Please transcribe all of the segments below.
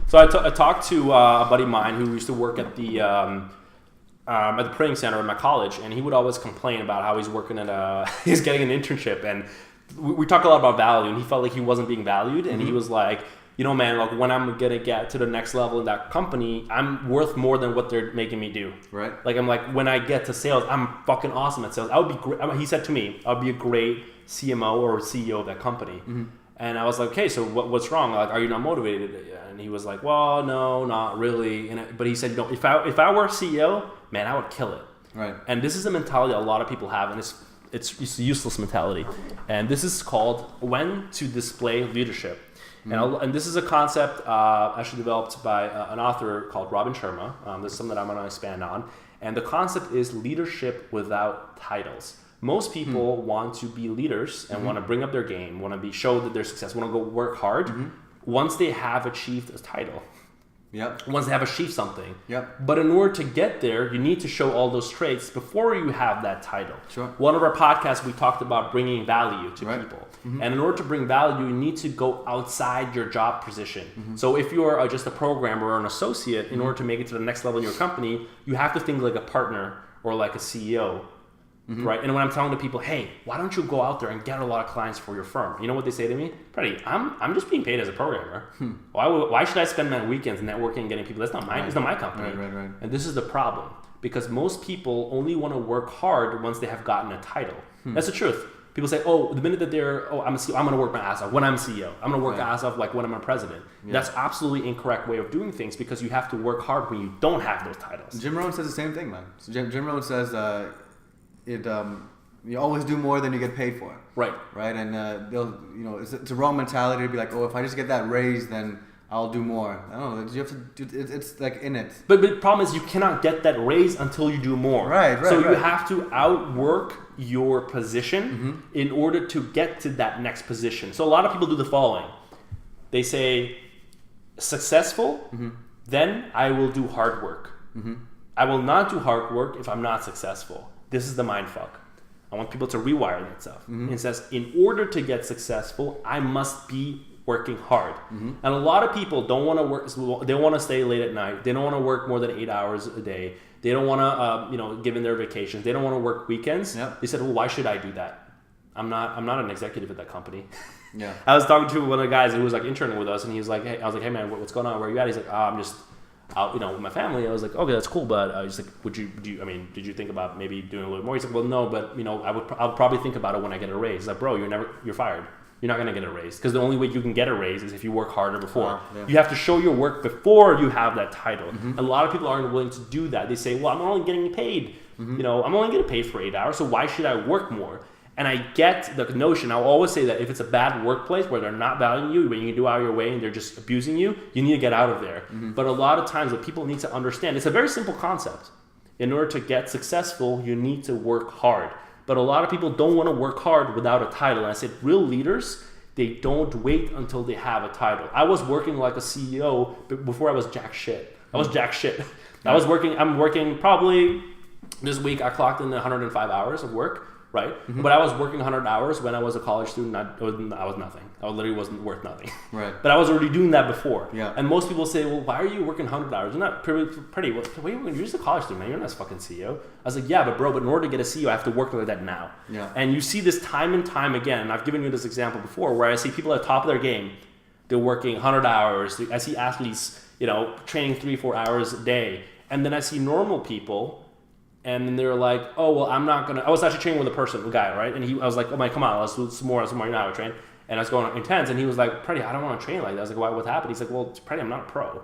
So I talked to a buddy of mine who used to work at the printing center in my college, and he would always complain about how he's working at he's getting an internship, and we talk a lot about value, and he felt like he wasn't being valued, and he was like, you know, man, like when I'm gonna get to the next level in that company, I'm worth more than what they're making me do. Right. Like I'm like, when I get to sales, I'm fucking awesome at sales. I would be great. I mean, he said to me, I'll be a great CMO or CEO of that company. And I was like, okay, so what's wrong? Like, are you not motivated? And he was like, well, no, not really. But he said, you know, if I were a CEO, man, I would kill it. Right. And this is a mentality a lot of people have, and it's a useless mentality. And this is called when to display leadership. And this is a concept actually developed by an author called Robin Sharma. This is something that I'm going to expand on. And the concept is leadership without titles. Most people want to be leaders and want to bring up their game, want to show that they're successful, want to go work hard once they have achieved a title. Yep. Once they have achieved something. Yep. But in order to get there, you need to show all those traits before you have that title. Sure. One of our podcasts, we talked about bringing value to people. And in order to bring value, you need to go outside your job position. So if you're just a programmer or an associate, in order to make it to the next level in your company, you have to think like a partner or like a CEO. Right? And when I'm telling the people, hey, why don't you go out there and get a lot of clients for your firm? You know what they say to me? Freddie, I'm just being paid as a programmer. Why should I spend my weekends networking and getting people? That's not it's not my company. Right. And this is the problem, because most people only want to work hard once they have gotten a title. That's the truth. People say, oh, the minute that I'm a CEO, I'm going to work my ass off when I'm CEO. I'm going to work my ass off like when I'm a president. Yeah. That's absolutely incorrect way of doing things, because you have to work hard when you don't have those titles. Jim Rohn says the same thing, man. So Jim Rohn says you always do more than you get paid for. Right. And it's a wrong mentality to be like, oh, if I just get that raise, then I'll do more. I don't know. You have to do it's like in it. But the problem is you cannot get that raise until you do more. Right. So you have to outwork your position in order to get to that next position. So a lot of people do the following. They say, successful, then I will do hard work. I will not do hard work if I'm not successful. This is the mind fuck. I want people to rewire that stuff. It says, in order to get successful, I must be working hard. And a lot of people don't want to work. They want to stay late at night. They don't want to work more than 8 hours a day. They don't want to, give in their vacations. They don't want to work weekends. Yep. They said, well, why should I do that? I'm not an executive at that company. Yeah. I was talking to one of the guys who was like interning with us, and he was like, hey, I was like, hey man, what's going on? Where are you at? He's like, I'm just out, with my family. I was like, okay, that's cool, but I was like, did you think about maybe doing a little more? He's like, well, no, but I would probably think about it when I get a raise. He's like, bro, you're fired. You're not gonna get a raise, because the only way you can get a raise is if you work harder before. Yeah. You have to show your work before you have that title. A lot of people aren't willing to do that. They say, well, I'm only getting paid. I'm only getting paid for 8 hours, so why should I work more? And I get the notion. I'll always say that if it's a bad workplace where they're not valuing you, when you do out of your way and they're just abusing you, you need to get out of there. But a lot of times what people need to understand, it's a very simple concept. In order to get successful, you need to work hard. But a lot of people don't want to work hard without a title. And I said, real leaders, they don't wait until they have a title. I was working like a CEO before I was jack shit. I'm working probably this week. I clocked in 105 hours of work. Right? But I was working 100 hours when I was a college student. I was nothing. I literally wasn't worth nothing. Right. But I was already doing that before. Yeah. And most people say, well, why are you working 100 hours? You're not pretty. You're just a college student, man. You're not a fucking CEO. I was like, yeah, but bro, in order to get a CEO, I have to work like that now. Yeah. And you see this time and time again. And I've given you this example before, where I see people at the top of their game. They're working 100 hours. I see athletes, training 3-4 hours a day. And then I see normal people. And then they're like, oh, well, I'm not going to... I was actually training with a guy, right? And I was like, oh, my, come on, let's do some more. Now I train. And I was going intense. And he was like, Preddy, I don't want to train like that. I was like, why? What happened? He's like, well, Preddy, I'm not a pro.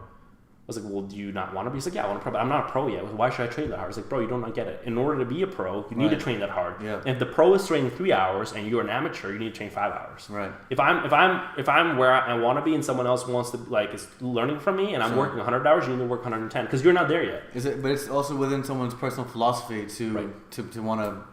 I was like, well, do you not want to be? He's like, yeah, I want to pro, but I'm not a pro yet. Why should I train that hard? I was like, bro, you don't get it. In order to be a pro, you need to train that hard. Yeah. And if the pro is training 3 hours and you're an amateur, you need to train 5 hours. Right. If I'm where I want to be and someone else wants to is learning from me and I'm working 100 hours, you need to work 110 because you're not there yet. But it's also within someone's personal philosophy to want to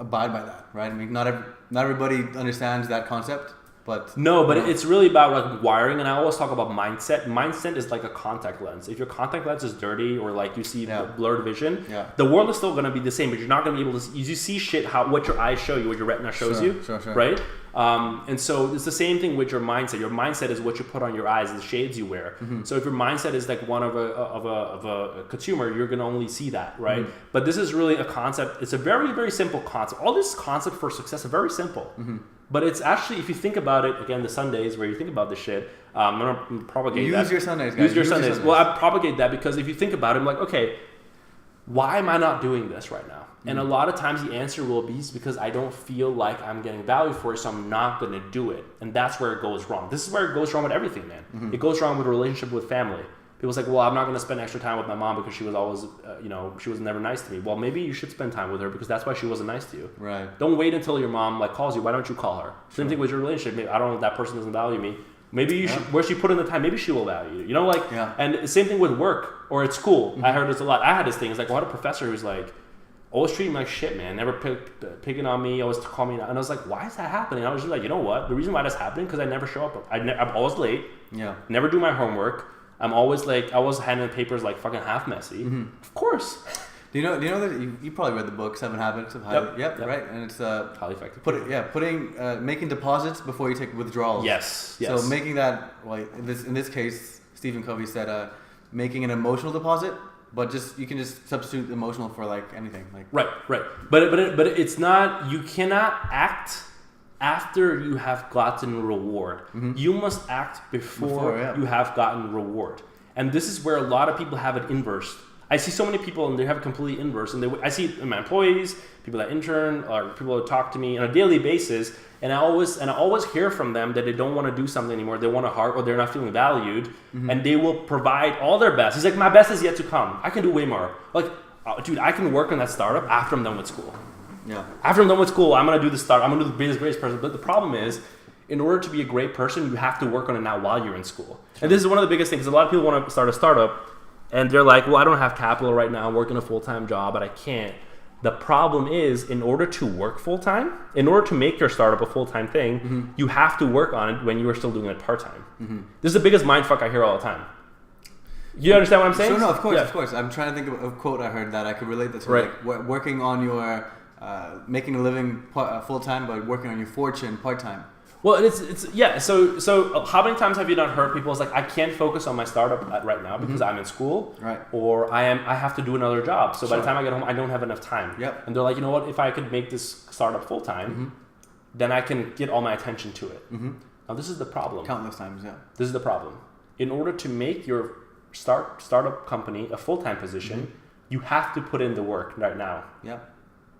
abide by that, right? I mean, not everybody understands that concept. But it's really about wiring, and I always talk about mindset. Mindset is like a contact lens. If your contact lens is dirty or you see blurred vision, the world is still going to be the same, but you're not going to be able to. You see shit what your eyes show you, what your retina shows you, right? And so it's the same thing with your mindset. Your mindset is what you put on your eyes, the shades you wear. So if your mindset is like one of a consumer, you're going to only see that, right? But this is really a concept. It's a very, very simple concept. All this concept for success are very simple. But it's actually, if you think about it, again, the Sundays where you think about this shit, I'm going to propagate that. Use your Sundays, guys. Use your Sundays. Well, I propagate that because if you think about it, I'm like, okay, why am I not doing this right now? And a lot of times the answer will be because I don't feel like I'm getting value for it, so I'm not going to do it. And that's where it goes wrong. This is where it goes wrong with everything, man. It goes wrong with a relationship with family. People's like, well, I'm not going to spend extra time with my mom because she was always, she was never nice to me. Well, maybe you should spend time with her because that's why she wasn't nice to you. Right. Don't wait until your mom like calls you. Why don't you call her? Same thing with your relationship. Maybe, I don't know if that person doesn't value me. Maybe you should, where she put in the time, maybe she will value you. You know, and the same thing with work or at school. I heard this a lot. I had this thing. It's like, I had a professor who's like, always treating me like shit, man. Never picking on me. Always call me. And I was like, why is that happening? I was just like, you know what? The reason why that's happening because I never show up. I'm always late. Yeah. Never do my homework. I'm always like, I was handing papers like fucking half messy. Of course. Do you know that you probably read the book 7 Habits of Highly right? And it's highly effective. Making deposits before you take withdrawals. Yes. So making that, like in this case, Stephen Covey said, making an emotional deposit. But you can just substitute emotional for like anything. Like right. But it's not. You cannot act after you have gotten reward. You must act before you have gotten reward. And this is where a lot of people have it inverse. I see so many people and they have it completely inverse. And I see it in my employees, people that intern, or people that talk to me on a daily basis. And I always hear from them that they don't want to do something anymore. They want to or they're not feeling valued, and they will provide all their best. He's like, my best is yet to come. I can do way more. Like, dude, I can work on that startup after I'm done with school. Yeah. After I'm done with school, I'm gonna do the startup. I'm gonna do the greatest person. But the problem is, in order to be a great person, you have to work on it now while you're in school. Sure. And this is one of the biggest things. A lot of people want to start a startup, and they're like, well, I don't have capital right now. I'm working a full-time job, but I can't. The problem is, in order to work full-time, in order to make your startup a full-time thing, you have to work on it when you are still doing it part-time. This is the biggest mindfuck I hear all the time. You understand what I'm saying? Sure, no, of course. I'm trying to think of a quote I heard that I could relate that to. Right. Like working on your, making a living full-time, but working on your fortune part-time. Well, So how many times have you not heard people? It's like, I can't focus on my startup right now because I'm in school, right? Or I have to do another job. So by the time I get home, I don't have enough time. Yep. And they're like, you know what? If I could make this startup full time, then I can get all my attention to it. Now this is the problem. Countless times, yeah. This is the problem. In order to make your startup company a full time position, you have to put in the work right now. Yeah.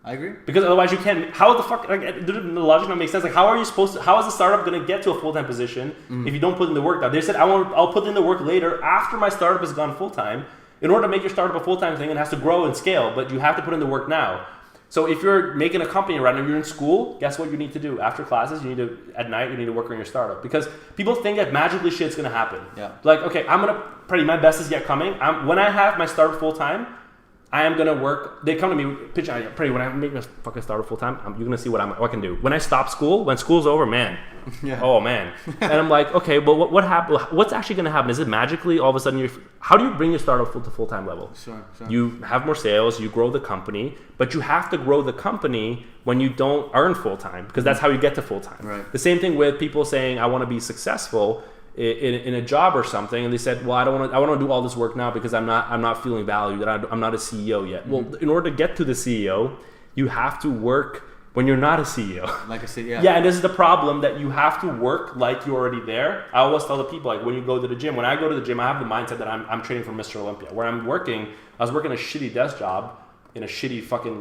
I agree. Because otherwise you can't. How the fuck? Like, the logic don't make sense. Like, how are you supposed to? How is the startup going to get to a full time position if you don't put in the work now? They said I'll put in the work later after my startup has gone full time. In order to make your startup a full time thing, it has to grow and scale, but you have to put in the work now. So if you're making a company right now, you're in school. Guess what you need to do after classes? At night you need to work on your startup because people think that magically shit's going to happen. Yeah. Like, okay, my best is yet coming. When I have my startup full time, I am going to work. They come to me, pitch, when I make my fucking startup full time, you're going to see what I can do. When I stop school, when school's over, man. Yeah. Oh, man. And I'm like, okay, but what happened? What's actually going to happen? Is it magically all of a sudden how do you bring your startup to full-time level? Sure. You have more sales, you grow the company, but you have to grow the company when you don't earn full-time because that's how you get to full-time. Right. The same thing with people saying, I want to be successful in a job or something, and they said, well, I want to do all this work now because I'm not feeling valued, that I'm not a CEO yet. Well, in order to get to the CEO, you have to work when you're not a CEO. Like a CEO. Yeah, and this is the problem, that you have to work like you're already there. I always tell the people, like, when you go to the gym, when I go to the gym, I have the mindset that I'm training for Mr. Olympia. Where I was working a shitty desk job in a shitty fucking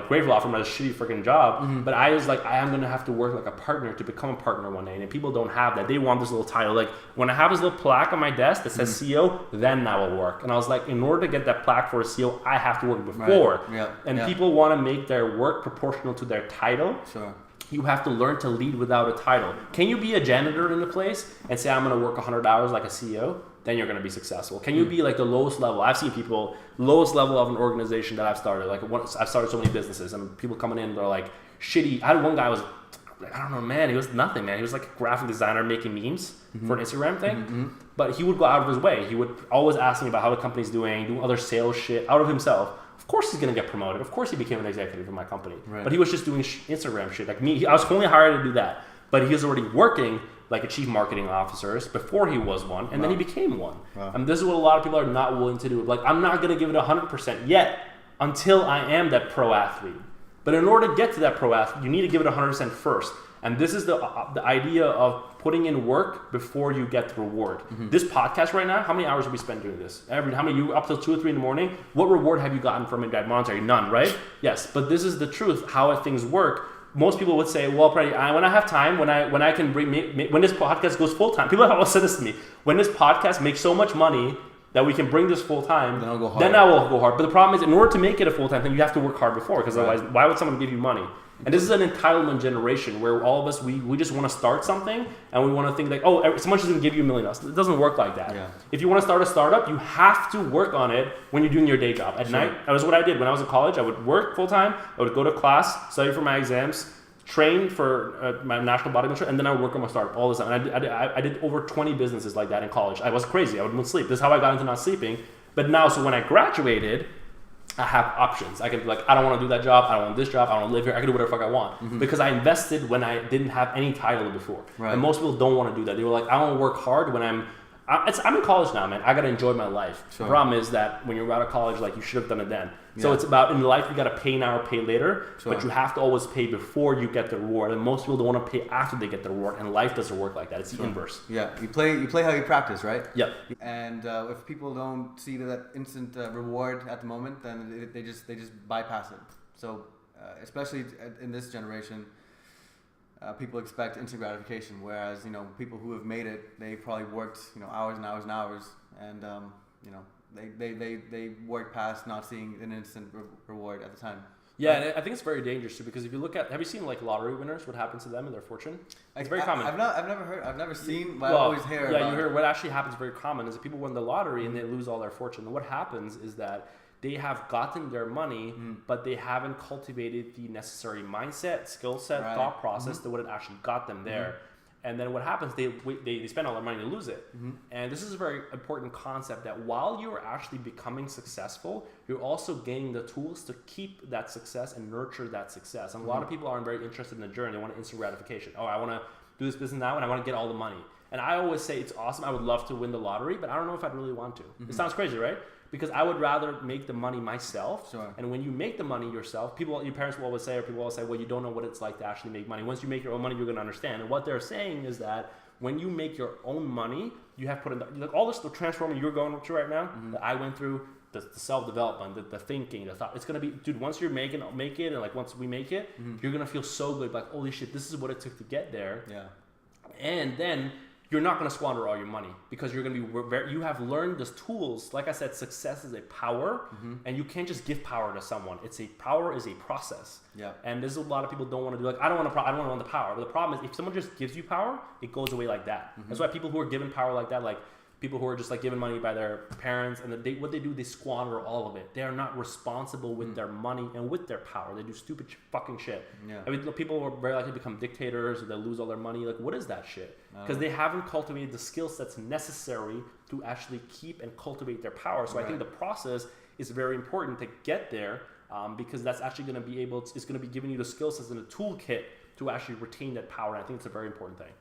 grave law firm, at a shitty freaking job. But I was like, I am going to have to work like a partner to become a partner one day. And people don't have that. They want this little title. Like, when I have this little plaque on my desk that says CEO, then that will work. And I was like, in order to get that plaque for a CEO, I have to work before. Right. Yeah. And people want to make their work proportional to their title. Sure. You have to learn to lead without a title. Can you be a janitor in a place and say, I'm going to work 100 hours like a CEO? Then you're going to be successful. Can you be like the lowest level? I've seen people, lowest level of an organization that I've started. Like, I've started so many businesses, and people coming in, they're like shitty. I had one guy was, I don't know, man. He was nothing, man. He was like a graphic designer making memes for an Instagram thing. But he would go out of his way. He would always ask me about how the company's doing, do other sales shit out of himself. Of course he's going to get promoted. Of course he became an executive in my company. Right. But he was just doing Instagram shit. Like me, I was only hired to do that. but he was already working like a chief marketing officer before he was one, and then he became one. Wow. And this is what a lot of people are not willing to do. Like, I'm not going to give it 100% yet until I am that pro athlete. But in order to get to that pro athlete, you need to give it 100% first. And this is the idea of putting in work before you get the reward. This podcast right now, how many hours have we spent doing this? How many, you up till 2 or 3 in the morning? What reward have you gotten from it? That monetary? None, right? Yes, but this is the truth, how things work. Most people would say, well, when I have time, when I can when this podcast goes full time, people have always said this to me, when this podcast makes so much money that we can bring this full time, then I will go hard. But the problem is, in order to make it a full time thing, you have to work hard before, because otherwise, why would someone give you money? And this is an entitlement generation where all of us, we just want to start something and we want to think like, oh, someone's just going to give you $1 million. It doesn't work like that. Yeah. If you want to start a startup, you have to work on it when you're doing your day job. At night, that was what I did. When I was in college, I would work full time. I would go to class, study for my exams, train for my national bodybuilding, and then I would work on my startup all the time. And I did over 20 businesses like that in college. I was crazy. I would sleep. This is how I got into not sleeping. But now, so when I graduated, I have options. I can be like, I don't want to do that job. I don't want this job. I don't want to live here. I can do whatever the fuck I want. Because I invested when I didn't have any title before. Right. And most people don't want to do that. They were like, I want to work hard when I'm in college now, man. I got to enjoy my life. Sure. The problem is that when you're out of college, like, you should have done it then. Yeah. So it's about, in life, you got to pay now or pay later. Sure. But you have to always pay before you get the reward. And most people don't want to pay after they get the reward. And life doesn't work like that. It's the inverse. Yeah. You play how you practice, right? Yep. And if people don't see that instant reward at the moment, then they just bypass it. So especially in this generation, people expect instant gratification, whereas people who have made it, they probably worked hours and hours and hours, and they work past not seeing an instant reward at the time. Yeah, and I think it's very dangerous too, because if you look at, have you seen like lottery winners? What happens to them and their fortune? It's very common. I've never seen, but I always hear. Yeah, you hear what actually happens. Very common is that people win the lottery and they lose all their fortune. And what happens is that they have gotten their money, but they haven't cultivated the necessary mindset, skill set, thought process that would have actually got them there. And then what happens, they spend all their money to lose it. And this is a very important concept, that while you're actually becoming successful, you're also gaining the tools to keep that success and nurture that success. And a lot of people aren't very interested in the journey. They want instant gratification. Oh, I want to do this business now and I want to get all the money. And I always say it's awesome. I would love to win the lottery, but I don't know if I'd really want to. It sounds crazy, right? Because I would rather make the money myself. Sure. And when you make the money yourself, your parents will always say, or people always say, well, you don't know what it's like to actually make money. Once you make your own money, you're going to understand. And what they're saying is that when you make your own money, you have put in all this, the transformation you're going through right now, that I went through, the self-development, the thinking, the thought. It's going to be, dude, once you're make it, and like once we make it, you're going to feel so good. Like, holy shit, this is what it took to get there. Yeah. And then you're not going to squander all your money, because you're going to be, you have learned these tools. Like I said, success is a power, and you can't just give power to someone. Power is a process. Yeah. And this is a lot of people don't want to do. Like, I don't want the power. But the problem is, if someone just gives you power, it goes away like that. That's why people who are given power like that, like people who are just like given money by their parents, and what they do, they squander all of it. They are not responsible with their money and with their power. They do stupid fucking shit. Yeah. I mean, people are very likely to become dictators, or they lose all their money. Like, what is that shit? Because they haven't cultivated the skill sets necessary to actually keep and cultivate their power. So I think the process is very important to get there, because that's actually going to be it's going to be giving you the skill sets and the toolkit to actually retain that power. And I think it's a very important thing.